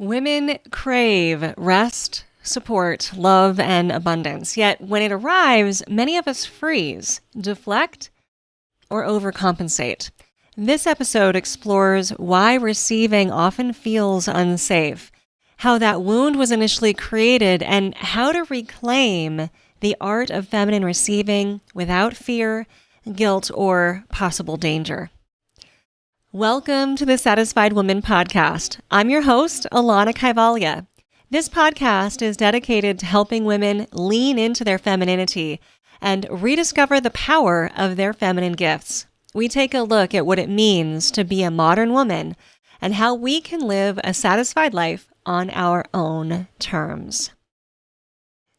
Women crave rest, support, love, and abundance. Yet when it arrives, many of us freeze, deflect, or overcompensate. This episode explores why receiving often feels unsafe, how that wound was initially created, and how to reclaim the art of feminine receiving without fear, guilt, or possible danger. Welcome to the Satisfied Woman podcast. I'm your host, Alanna Kaivalya. This podcast is dedicated to helping women lean into their femininity and rediscover the power of their feminine gifts. We take a look at what it means to be a modern woman and how we can live a satisfied life on our own terms.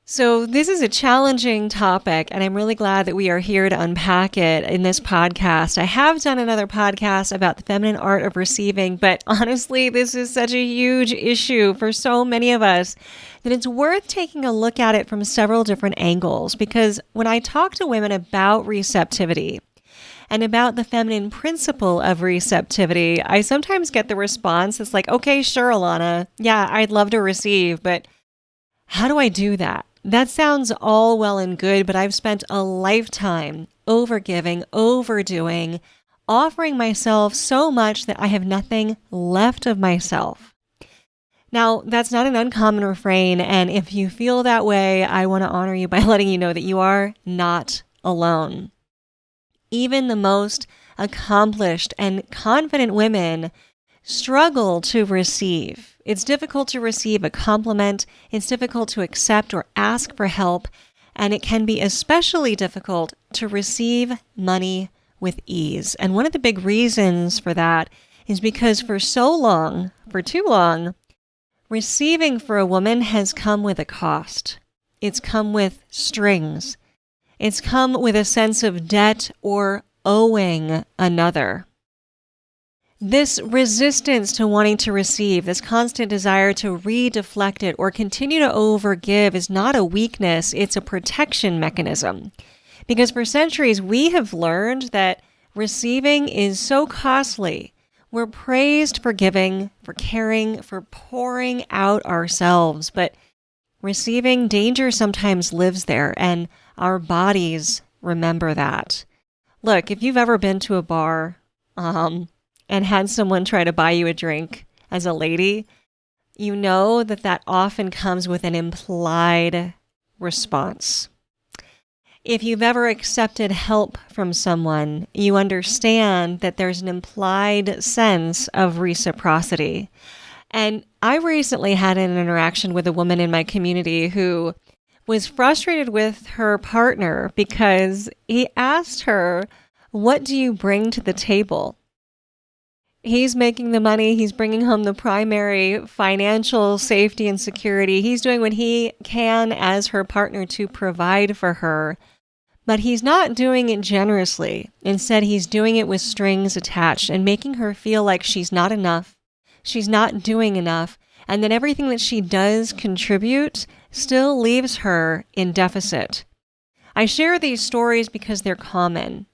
So this is a challenging topic, and I'm really glad that we are here to unpack it in this podcast. I have done another podcast about the feminine art of receiving, but honestly, this is such a huge issue for so many of us that it's worth taking a look at it from several different angles. Because when I talk to women about receptivity and about the feminine principle of receptivity, I sometimes get the response that's like, okay, sure, Alanna, yeah, I'd love to receive, but how do I do that? That sounds all well and good, but I've spent a lifetime overgiving, overdoing, offering myself so much that I have nothing left of myself. Now, that's not an uncommon refrain, and if you feel that way, I want to honor you by letting you know that you are not alone. Even the most accomplished and confident women struggle to receive. It's difficult to receive a compliment, it's difficult to accept or ask for help, and it can be especially difficult to receive money with ease. And one of the big reasons for that is because for too long, receiving for a woman has come with a cost. It's come with strings. It's come with a sense of debt or owing another. This resistance to wanting to receive, this constant desire to re-deflect it or continue to overgive is not a weakness, it's a protection mechanism. Because for centuries, we have learned that receiving is so costly. We're praised for giving, for caring, for pouring out ourselves. But receiving danger sometimes lives there, and our bodies remember that. Look, if you've ever been to a bar, and had someone try to buy you a drink as a lady, you know that often comes with an implied response. If you've ever accepted help from someone, you understand that there's an implied sense of reciprocity. And I recently had an interaction with a woman in my community who was frustrated with her partner because he asked her, "What do you bring to the table?" He's making the money. He's bringing home the primary financial safety and security. He's doing what he can as her partner to provide for her, but he's not doing it generously. Instead, he's doing it with strings attached and making her feel like she's not enough, she's not doing enough, and that everything that she does contribute still leaves her in deficit. I share these stories because they're common.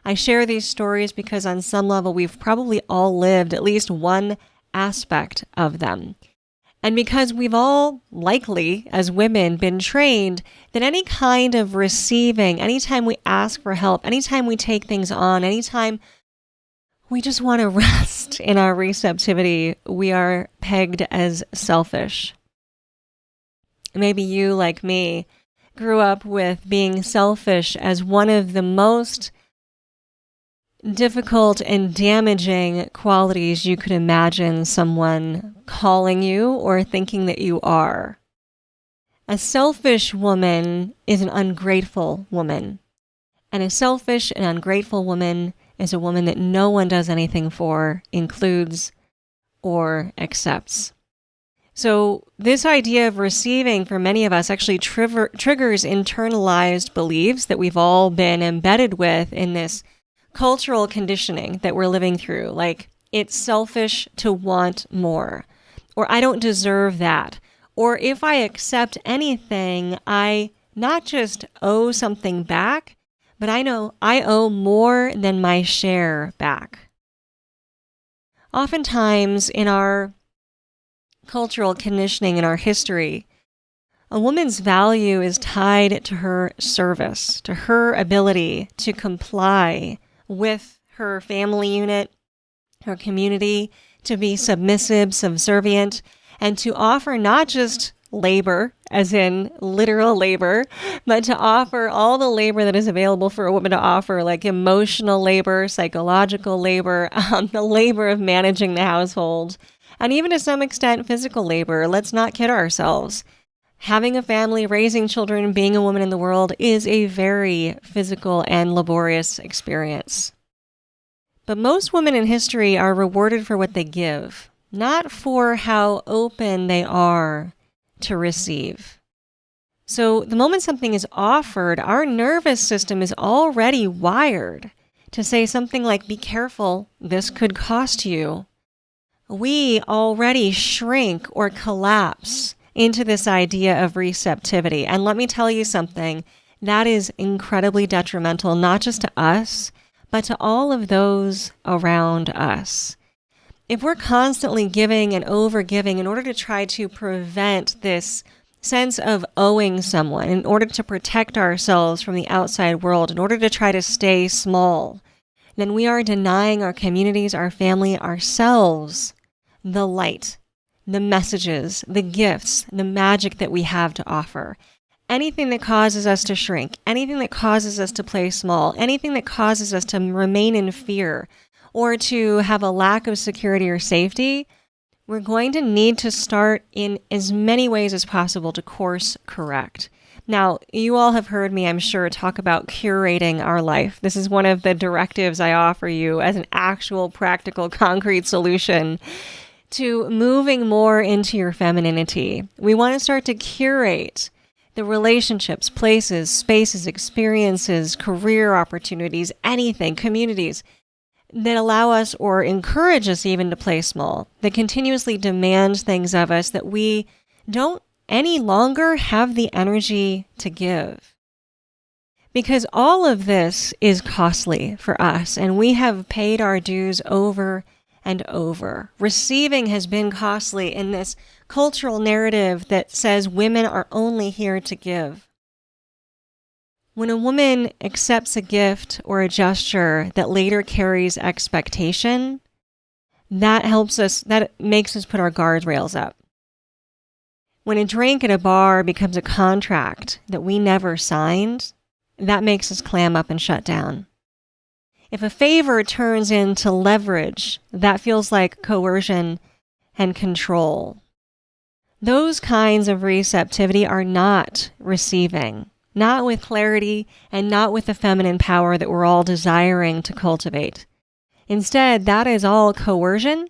I share these stories because on some level we've probably all lived at least one aspect of them. And because we've all likely, as women, been trained that any kind of receiving, anytime we ask for help, anytime we take things on, anytime we just want to rest in our receptivity, we are pegged as selfish. Maybe you, like me, grew up with being selfish as one of the most difficult and damaging qualities you could imagine someone calling you or thinking that you are. A selfish woman is an ungrateful woman. And a selfish and ungrateful woman is a woman that no one does anything for, includes, or accepts. So this idea of receiving for many of us actually triggers internalized beliefs that we've all been embedded with in this cultural conditioning that we're living through, like it's selfish to want more, or I don't deserve that, or if I accept anything, I not just owe something back, but I know I owe more than my share back. Oftentimes in our cultural conditioning in our history, a woman's value is tied to her service, to her ability to comply with her family unit, her community, to be submissive, subservient, and to offer not just labor, as in literal labor, but to offer all the labor that is available for a woman to offer, like emotional labor, psychological labor, the labor of managing the household, and even to some extent physical labor. Let's not kid ourselves. Having a family, raising children, being a woman in the world is a very physical and laborious experience. But most women in history are rewarded for what they give, not for how open they are to receive. So the moment something is offered, our nervous system is already wired to say something like, be careful, this could cost you. We already shrink or collapse into this idea of receptivity. And let me tell you something, that is incredibly detrimental, not just to us, but to all of those around us. If we're constantly giving and overgiving in order to try to prevent this sense of owing someone, in order to protect ourselves from the outside world, in order to try to stay small, then we are denying our communities, our family, ourselves, the light, the messages, the gifts, the magic that we have to offer. Anything that causes us to shrink, anything that causes us to play small, anything that causes us to remain in fear or to have a lack of security or safety, we're going to need to start in as many ways as possible to course correct. Now, you all have heard me, I'm sure, talk about curating our life. This is one of the directives I offer you as an actual, practical, concrete solution to moving more into your femininity. We want to start to curate the relationships, places, spaces, experiences, career opportunities, anything, communities that allow us or encourage us even to play small, that continuously demand things of us that we don't any longer have the energy to give. Because all of this is costly for us, and we have paid our dues over and over. Receiving has been costly in this cultural narrative that says women are only here to give. When a woman accepts a gift or a gesture that later carries expectation, that makes us put our guardrails up. When a drink at a bar becomes a contract that we never signed, that makes us clam up and shut down. If a favor turns into leverage, that feels like coercion and control. Those kinds of receptivity are not receiving, not with clarity and not with the feminine power that we're all desiring to cultivate. Instead, that is all coercion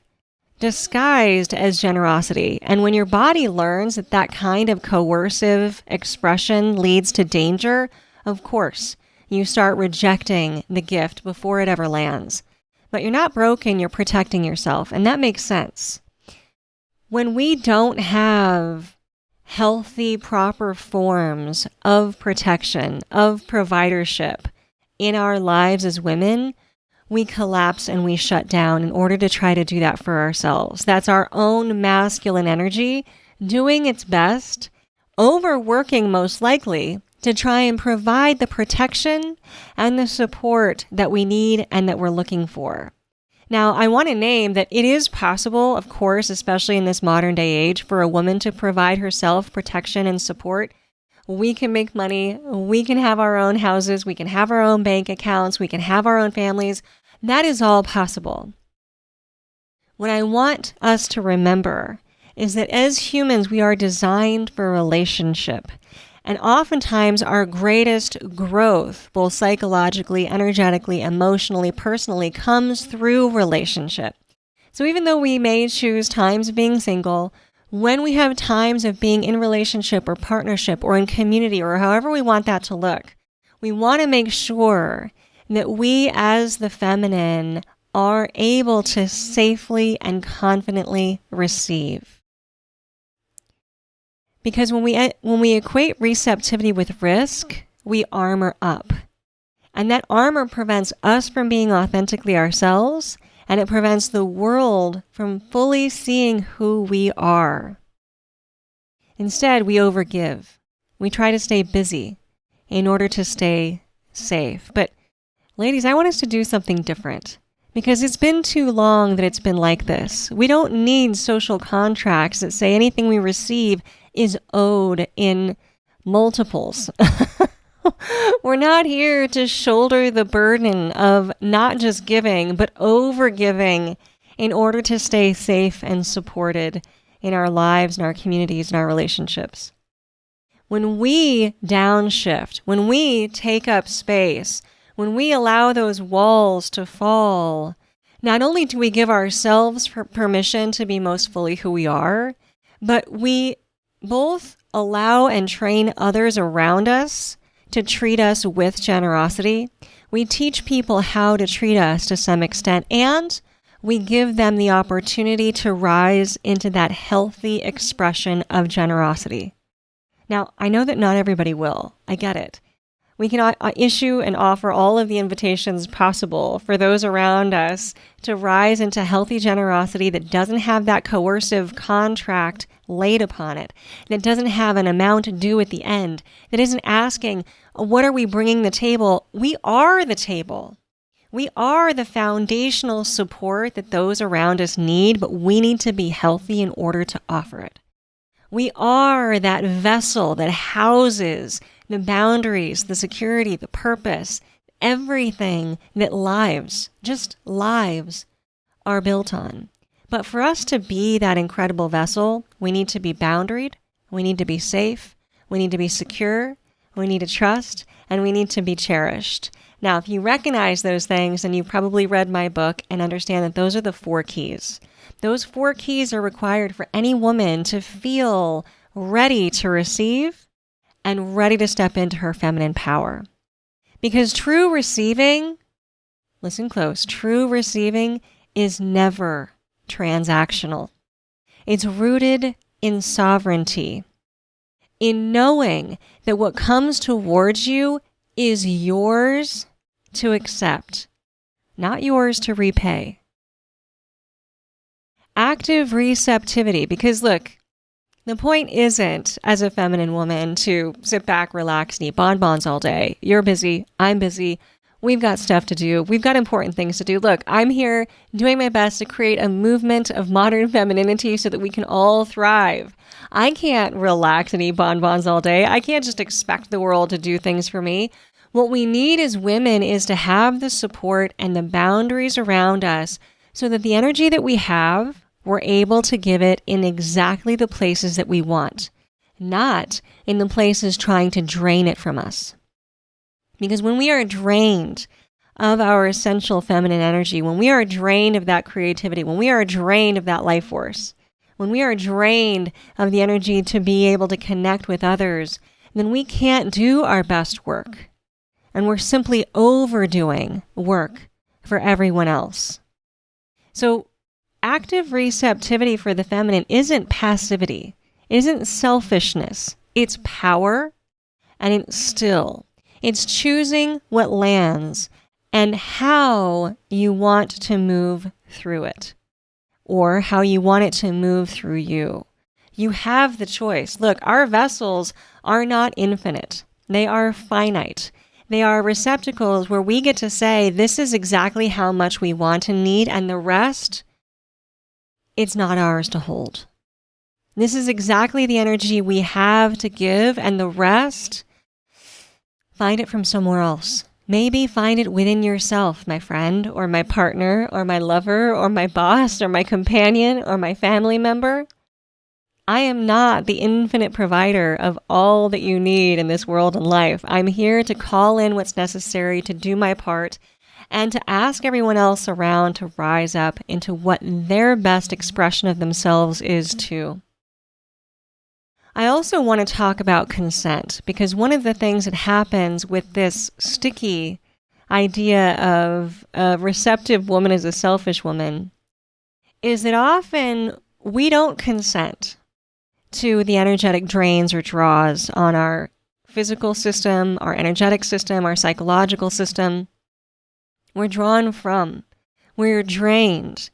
disguised as generosity. And when your body learns that that kind of coercive expression leads to danger, of course, you start rejecting the gift before it ever lands. But you're not broken, you're protecting yourself, and that makes sense. When we don't have healthy, proper forms of protection, of providership in our lives as women, we collapse and we shut down in order to try to do that for ourselves. That's our own masculine energy doing its best, overworking most likely, to try and provide the protection and the support that we need and that we're looking for. Now, I want to name that it is possible, of course, especially in this modern day age, for a woman to provide herself protection and support. We can make money, we can have our own houses, we can have our own bank accounts, we can have our own families. That is all possible. What I want us to remember is that as humans, we are designed for relationship. And oftentimes our greatest growth, both psychologically, energetically, emotionally, personally, comes through relationship. So even though we may choose times of being single, when we have times of being in relationship or partnership or in community or however we want that to look, we want to make sure that we as the feminine are able to safely and confidently receive. Because when we equate receptivity with risk, we armor up. And that armor prevents us from being authentically ourselves and it prevents the world from fully seeing who we are. Instead, we overgive. We try to stay busy in order to stay safe. But ladies, I want us to do something different because it's been too long that it's been like this. We don't need social contracts that say anything we receive is owed in multiples. We're not here to shoulder the burden of not just giving, but over-giving in order to stay safe and supported in our lives, in our communities, in our relationships. When we downshift, when we take up space, when we allow those walls to fall, not only do we give ourselves permission to be most fully who we are, but we both allow and train others around us to treat us with generosity. We teach people how to treat us to some extent, and we give them the opportunity to rise into that healthy expression of generosity. Now, I know that not everybody will. I get it. We can issue and offer all of the invitations possible for those around us to rise into healthy generosity that doesn't have that coercive contract laid upon it, that doesn't have an amount due at the end, that isn't asking, what are we bringing to the table? We are the table. We are the foundational support that those around us need, but we need to be healthy in order to offer it. We are that vessel that houses the boundaries, the security, the purpose, everything that lives, just lives, are built on. But for us to be that incredible vessel, we need to be boundaried, we need to be safe, we need to be secure, we need to trust, and we need to be cherished. Now, if you recognize those things, then you've probably read my book and understand that those are the 4 keys. Those 4 keys are required for any woman to feel ready to receive and ready to step into her feminine power. Because true receiving, listen close, true receiving is never transactional. It's rooted in sovereignty, in knowing that what comes towards you is yours to accept, not yours to repay. Active receptivity, because look, the point isn't, as a feminine woman, to sit back, relax, and eat bonbons all day. You're busy, I'm busy, we've got stuff to do, we've got important things to do. Look, I'm here doing my best to create a movement of modern femininity so that we can all thrive. I can't relax and eat bonbons all day. I can't just expect the world to do things for me. What we need as women is to have the support and the boundaries around us so that the energy that we have, we're able to give it in exactly the places that we want, not in the places trying to drain it from us. Because when we are drained of our essential feminine energy, when we are drained of that creativity, when we are drained of that life force, when we are drained of the energy to be able to connect with others, then we can't do our best work. And we're simply overdoing work for everyone else. So active receptivity for the feminine isn't passivity, isn't selfishness. It's power and it's still. It's choosing what lands and how you want to move through it, or how you want it to move through you. You have the choice. Look, our vessels are not infinite. They are finite. They are receptacles where we get to say, this is exactly how much we want and need, and the rest, it's not ours to hold. This is exactly the energy we have to give, and the rest, find it from somewhere else. Maybe find it within yourself, my friend, or my partner, or my lover, or my boss, or my companion, or my family member. I am not the infinite provider of all that you need in this world and life. I'm here to call in what's necessary to do my part and to ask everyone else around to rise up into what their best expression of themselves is too. I also want to talk about consent, because one of the things that happens with this sticky idea of a receptive woman as a selfish woman is that often we don't consent to the energetic drains or draws on our physical system, our energetic system, our psychological system. We're drawn from. where you're drained.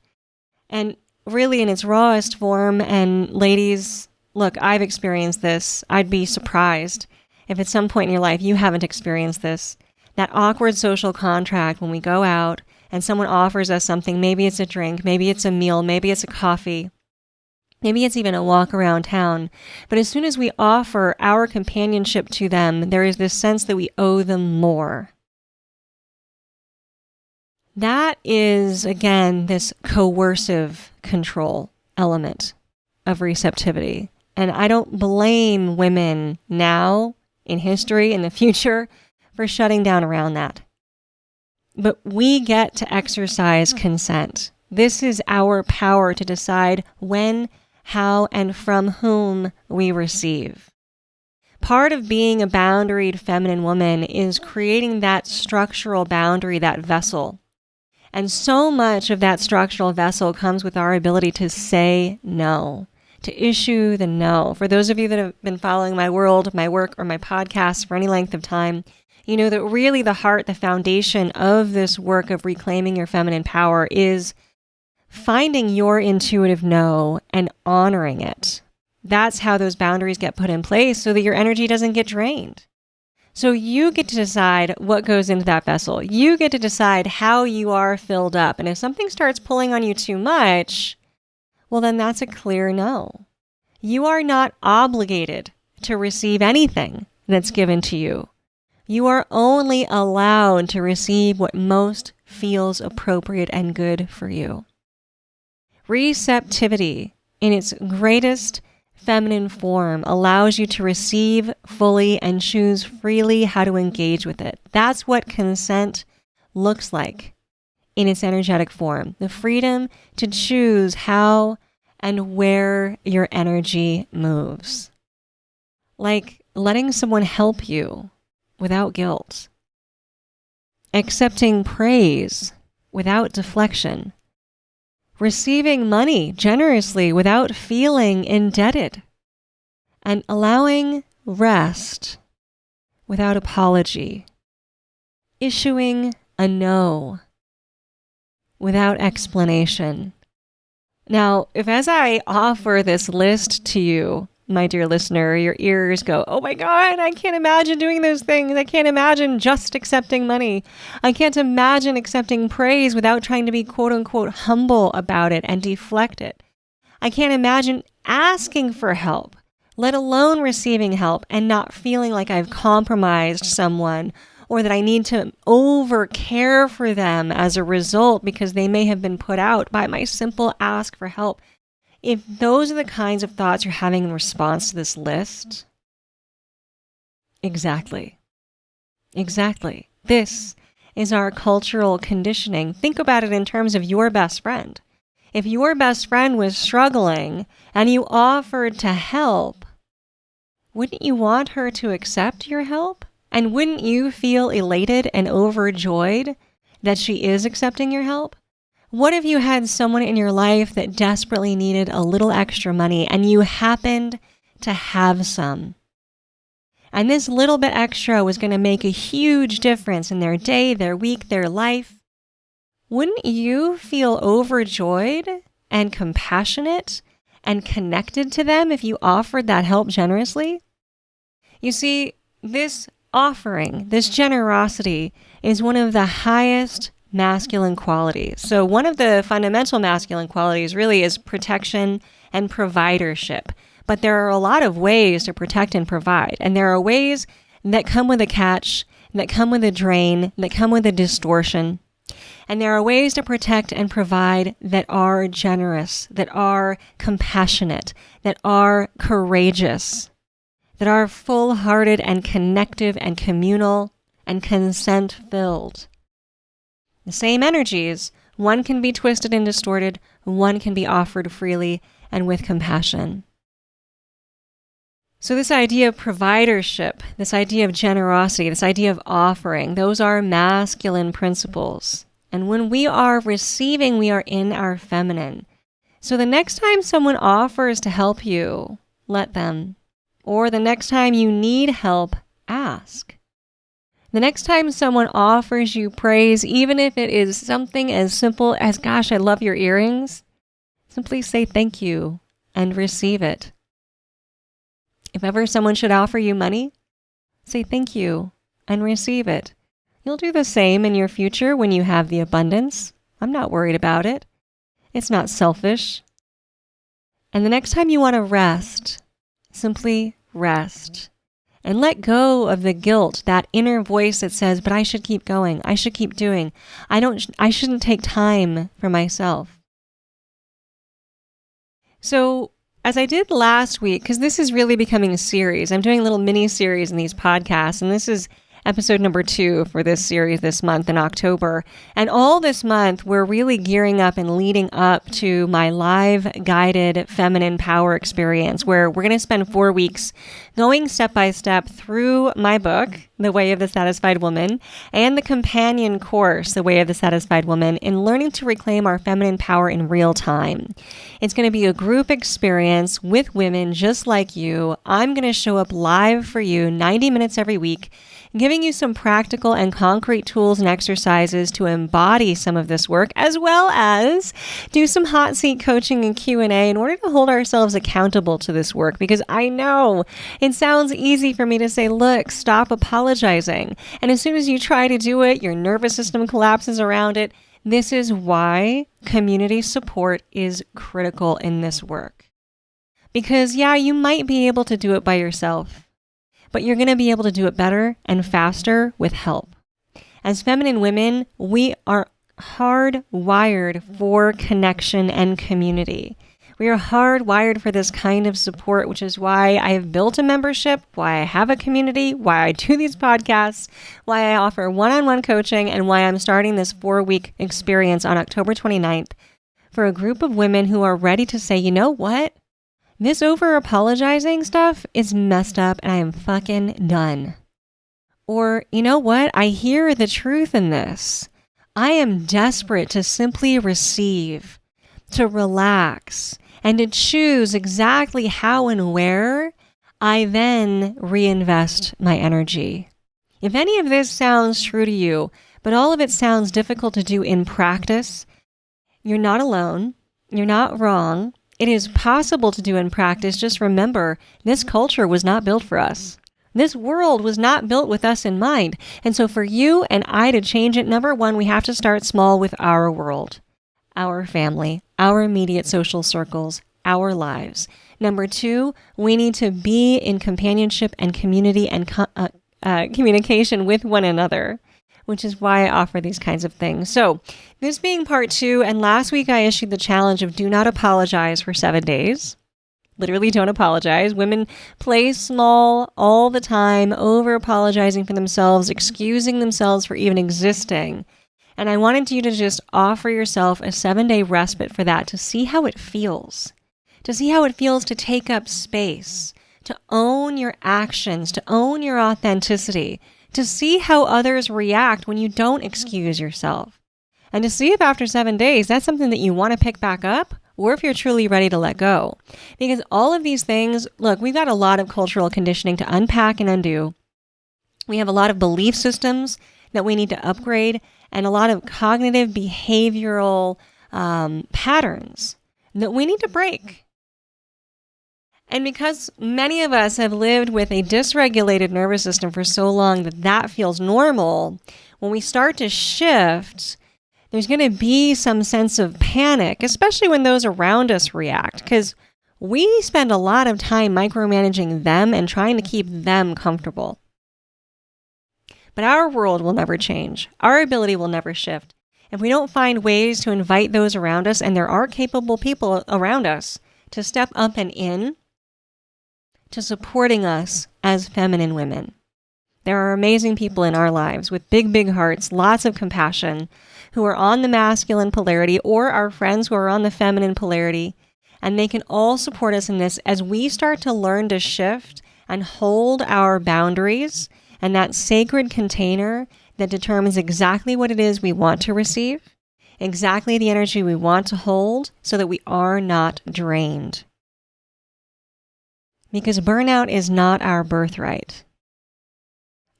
And really in its rawest form, and ladies, look, I've experienced this. I'd be surprised if at some point in your life you haven't experienced this. That awkward social contract when we go out and someone offers us something. Maybe it's a drink, maybe it's a meal, maybe it's a coffee, maybe it's even a walk around town. But as soon as we offer our companionship to them, there is this sense that we owe them more. That is, again, this coercive control element of receptivity. And I don't blame women now, in history, in the future, for shutting down around that. But we get to exercise consent. This is our power to decide when, how, and from whom we receive. Part of being a boundaried feminine woman is creating that structural boundary, that vessel. And so much of that structural vessel comes with our ability to say no, to issue the no. For those of you that have been following my world, my work, or my podcast for any length of time, you know that really the heart, the foundation of this work of reclaiming your feminine power is finding your intuitive no and honoring it. That's how those boundaries get put in place so that your energy doesn't get drained. So you get to decide what goes into that vessel. You get to decide how you are filled up. And if something starts pulling on you too much, well, then that's a clear no. You are not obligated to receive anything that's given to you. You are only allowed to receive what most feels appropriate and good for you. Receptivity, in its greatest feminine form, allows you to receive fully and choose freely how to engage with it. That's what consent looks like in its energetic form. The freedom to choose how and where your energy moves. Like letting someone help you without guilt. Accepting praise without deflection. Receiving money generously without feeling indebted, and allowing rest without apology, issuing a no without explanation. Now, if as I offer this list to you, my dear listener, your ears go, oh my God, I can't imagine doing those things. I can't imagine just accepting money. I can't imagine accepting praise without trying to be quote unquote humble about it and deflect it. I can't imagine asking for help, let alone receiving help and not feeling like I've compromised someone or that I need to over care for them as a result because they may have been put out by my simple ask for help. If those are the kinds of thoughts you're having in response to this list, exactly. This is our cultural conditioning. Think about it in terms of your best friend. If your best friend was struggling and you offered to help, wouldn't you want her to accept your help? And wouldn't you feel elated and overjoyed that she is accepting your help? What if you had someone in your life that desperately needed a little extra money and you happened to have some? And this little bit extra was going to make a huge difference in their day, their week, their life. Wouldn't you feel overjoyed and compassionate and connected to them if you offered that help generously? You see, this offering, this generosity, is one of the highest masculine qualities. So one of the fundamental masculine qualities really is protection and providership. But there are a lot of ways to protect and provide. And there are ways that come with a catch, that come with a drain, that come with a distortion. And there are ways to protect and provide that are generous, that are compassionate, that are courageous, that are full-hearted and connective and communal and consent-filled. The same energies, one can be twisted and distorted, one can be offered freely and with compassion. So this idea of providership, this idea of generosity, this idea of offering, those are masculine principles. And when we are receiving, we are in our feminine. So the next time someone offers to help you, let them. Or the next time you need help, ask. The next time someone offers you praise, even if it is something as simple as, gosh, I love your earrings, simply say thank you and receive it. If ever someone should offer you money, say thank you and receive it. You'll do the same in your future when you have the abundance. I'm not worried about it. It's not selfish. And the next time you want to rest, simply rest. And let go of the guilt, that inner voice that says, but I should keep going. I should keep doing. I shouldn't take time for myself. So as I did last week, because this is really becoming a series, I'm doing little mini series in these podcasts, and this is episode number 2 for this series this month in October. And all this month, we're really gearing up and leading up to my live guided feminine power experience, where we're going to spend 4 weeks going step by step through my book, The Way of the Satisfied Woman, and the companion course, The Way of the Satisfied Woman, in learning to reclaim our feminine power in real time. It's going to be a group experience with women just like you. I'm going to show up live for you 90 minutes every week, giving you some practical and concrete tools and exercises to embody some of this work, as well as do some hot seat coaching and Q&A in order to hold ourselves accountable to this work. Because I know it sounds easy for me to say, look, stop apologizing. And as soon as you try to do it, your nervous system collapses around it. This is why community support is critical in this work. Because yeah, you might be able to do it by yourself, but you're going to be able to do it better and faster with help. As feminine women, we are hardwired for connection and community. We are hardwired for this kind of support, which is why I have built a membership, why I have a community, why I do these podcasts, why I offer one-on-one coaching, and why I'm starting this 4-week experience on October 29th for a group of women who are ready to say, you know what? This over-apologizing stuff is messed up and I am fucking done. Or, you know what? I hear the truth in this. I am desperate to simply receive, to relax, and to choose exactly how and where I then reinvest my energy. If any of this sounds true to you, but all of it sounds difficult to do in practice, you're not alone. You're not wrong. It is possible to do in practice. Just remember, this culture was not built for us. This world was not built with us in mind. And so for you and I to change it, number one, we have to start small with our world, our family, our immediate social circles, our lives. Number two, we need to be in companionship and community and communication with one another, which is why I offer these kinds of things. So this being part 2, and last week I issued the challenge of do not apologize for 7 days. Literally don't apologize. Women play small all the time, over apologizing for themselves, excusing themselves for even existing. And I wanted you to just offer yourself a 7-day respite for that, to see how it feels. To see how it feels to take up space, to own your actions, to own your authenticity, to see how others react when you don't excuse yourself. And to see if after 7 days, that's something that you want to pick back up, or if you're truly ready to let go. Because all of these things, look, we've got a lot of cultural conditioning to unpack and undo. We have a lot of belief systems that we need to upgrade, and a lot of cognitive behavioral patterns that we need to break. And because many of us have lived with a dysregulated nervous system for so long that feels normal, when we start to shift, there's going to be some sense of panic, especially when those around us react, because we spend a lot of time micromanaging them and trying to keep them comfortable. But our world will never change. Our ability will never shift. If we don't find ways to invite those around us, and there are capable people around us, to step up and in, to supporting us as feminine women. There are amazing people in our lives with big, big hearts, lots of compassion, who are on the masculine polarity, or our friends who are on the feminine polarity. And they can all support us in this as we start to learn to shift and hold our boundaries and that sacred container that determines exactly what it is we want to receive, exactly the energy we want to hold, so that we are not drained. Because burnout is not our birthright.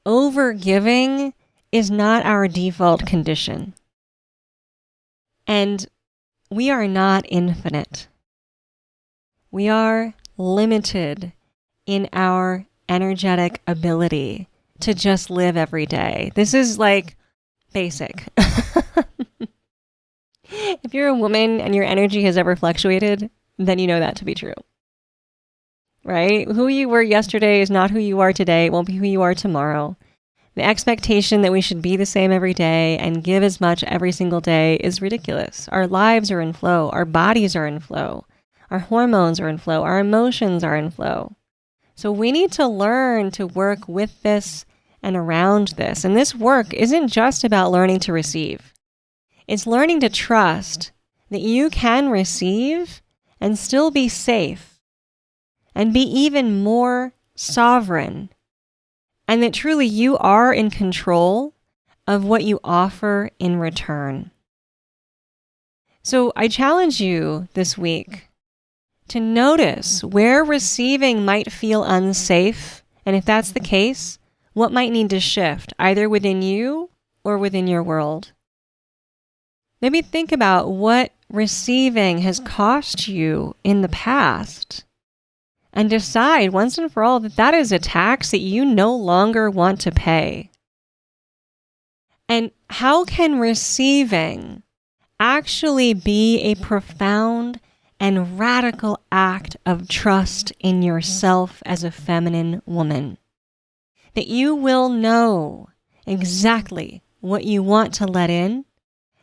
overgiving is not our default condition. And we are not infinite. We are limited in our energetic ability to just live every day. This is like basic. If you're a woman and your energy has ever fluctuated, then you know that to be true. Right? Who you were yesterday is not who you are today. It won't be who you are tomorrow. The expectation that we should be the same every day and give as much every single day is ridiculous. Our lives are in flow. Our bodies are in flow. Our hormones are in flow. Our emotions are in flow. So we need to learn to work with this and around this. And this work isn't just about learning to receive. It's learning to trust that you can receive and still be safe and be even more sovereign, and that truly you are in control of what you offer in return. So I challenge you this week to notice where receiving might feel unsafe, and if that's the case, what might need to shift, either within you or within your world. Maybe think about what receiving has cost you in the past, and decide once and for all that that is a tax that you no longer want to pay. And how can receiving actually be a profound and radical act of trust in yourself as a feminine woman? That you will know exactly what you want to let in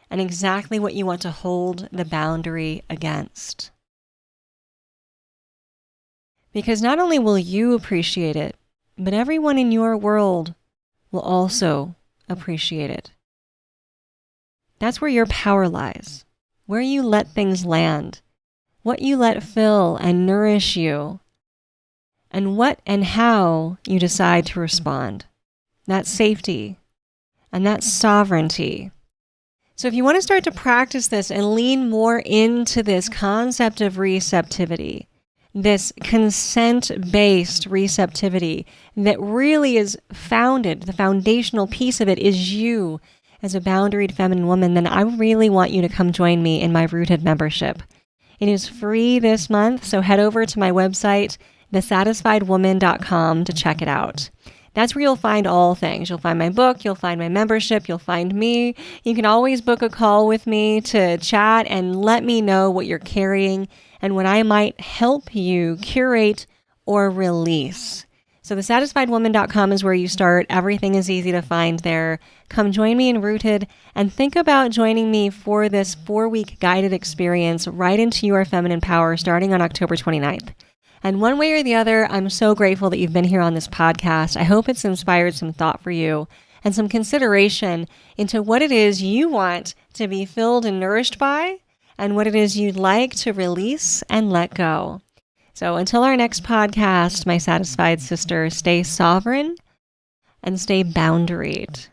and exactly what you want to hold the boundary against. Because not only will you appreciate it, but everyone in your world will also appreciate it. That's where your power lies, where you let things land, what you let fill and nourish you, and what and how you decide to respond. That's safety, and that's sovereignty. So if you want to start to practice this and lean more into this concept of receptivity, this consent-based receptivity that really is founded, the foundational piece of it is you as a boundaried feminine woman, then I really want you to come join me in my Rooted membership. It is free this month, so head over to my website, thesatisfiedwoman.com, to check it out. That's where you'll find all things. You'll find my book, you'll find my membership, you'll find me. You can always book a call with me to chat and let me know what you're carrying and what I might help you curate or release. So thesatisfiedwoman.com is where you start. Everything is easy to find there. Come join me in Rooted and think about joining me for this 4-week guided experience right into your feminine power starting on October 29th. And one way or the other, I'm so grateful that you've been here on this podcast. I hope it's inspired some thought for you and some consideration into what it is you want to be filled and nourished by and what it is you'd like to release and let go. So until our next podcast, my satisfied sister, stay sovereign and stay boundaried.